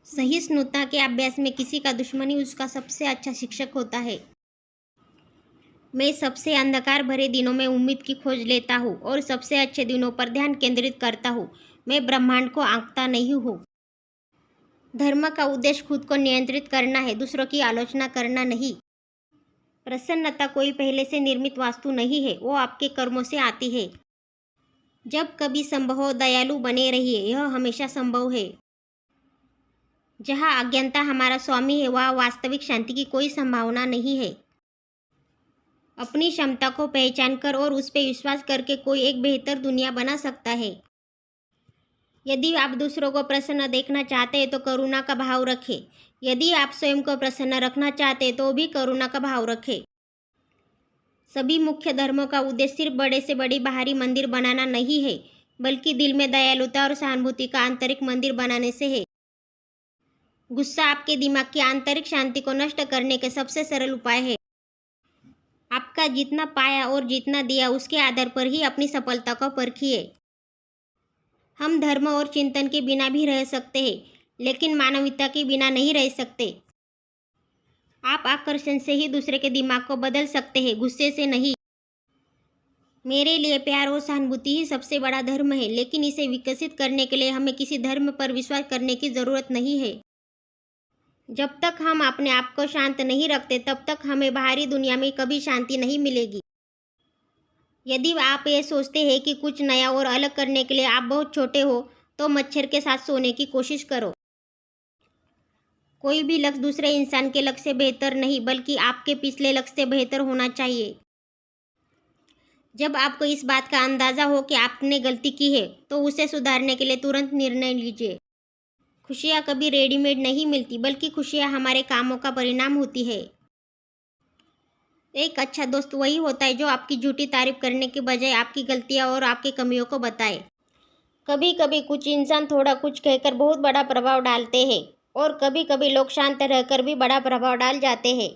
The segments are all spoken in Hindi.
सहिष्णुता के अभ्यास में किसी का दुश्मन ही उसका सबसे अच्छा शिक्षक होता है। मैं सबसे अंधकार भरे दिनों में उम्मीद की खोज लेता हूँ और सबसे अच्छे दिनों पर ध्यान केंद्रित करता हूँ। मैं ब्रह्मांड को आंकता नहीं हूँ। धर्म का उद्देश्य खुद को नियंत्रित करना है, दूसरों की आलोचना करना नहीं। प्रसन्नता कोई पहले से निर्मित वास्तु नहीं है, वो आपके कर्मों से आती है। जब कभी संभव हो दयालु बने रहिए, यह हमेशा संभव है। जहाँ अज्ञानता हमारा स्वामी है, वहाँ वास्तविक शांति की कोई संभावना नहीं है। अपनी क्षमता को पहचान कर और उस पर विश्वास करके कोई एक बेहतर दुनिया बना सकता है। यदि आप दूसरों को प्रसन्न देखना चाहते हैं तो करुणा का भाव रखें। यदि आप स्वयं को प्रसन्न रखना चाहते हैं तो भी करुणा का भाव रखें। सभी मुख्य धर्मों का उद्देश्य सिर्फ बड़े से बड़ी बाहरी मंदिर बनाना नहीं है, बल्कि दिल में दयालुता और सहानुभूति का आंतरिक मंदिर बनाने से है। गुस्सा आपके दिमाग की आंतरिक शांति को नष्ट करने के सबसे सरल उपाय है। आपका जितना पाया और जितना दिया, उसके आधार पर ही अपनी सफलता को परखिए। हम धर्म और चिंतन के बिना भी रह सकते हैं, लेकिन मानवता के बिना नहीं रह सकते। आप आकर्षण से ही दूसरे के दिमाग को बदल सकते हैं, गुस्से से नहीं। मेरे लिए प्यार और सहानुभूति ही सबसे बड़ा धर्म है, लेकिन इसे विकसित करने के लिए हमें किसी धर्म पर विश्वास करने की जरूरत नहीं है। जब तक हम अपने आप को शांत नहीं रखते, तब तक हमें बाहरी दुनिया में कभी शांति नहीं मिलेगी। यदि आप ये सोचते हैं कि कुछ नया और अलग करने के लिए आप बहुत छोटे हो, तो मच्छर के साथ सोने की कोशिश करो। कोई भी लक्ष्य दूसरे इंसान के लक्ष्य से बेहतर नहीं, बल्कि आपके पिछले लक्ष्य से बेहतर होना चाहिए। जब आपको इस बात का अंदाजा हो कि आपने गलती की है, तो उसे सुधारने के लिए तुरंत निर्णय लीजिए। खुशियाँ कभी रेडीमेड नहीं मिलती, बल्कि खुशियाँ हमारे कामों का परिणाम होती है। एक अच्छा दोस्त वही होता है जो आपकी झूठी तारीफ करने के बजाय आपकी गलतियाँ और आपकी कमियों को बताए। कभी कभी कुछ इंसान थोड़ा कुछ कहकर बहुत बड़ा प्रभाव डालते हैं, और कभी कभी लोग शांत रहकर भी बड़ा प्रभाव डाल जाते हैं।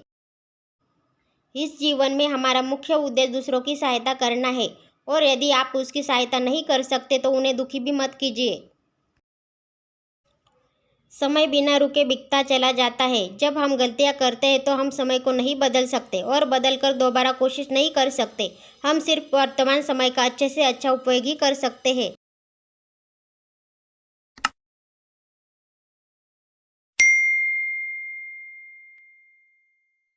इस जीवन में हमारा मुख्य उद्देश्य दूसरों की सहायता करना है, और यदि आप उसकी सहायता नहीं कर सकते तो उन्हें दुखी भी मत कीजिए। समय बिना रुके बीतता चला जाता है। जब हम गलतियां करते हैं तो हम समय को नहीं बदल सकते और बदल कर दोबारा कोशिश नहीं कर सकते। हम सिर्फ वर्तमान समय का अच्छे से अच्छा उपयोग ही कर सकते हैं।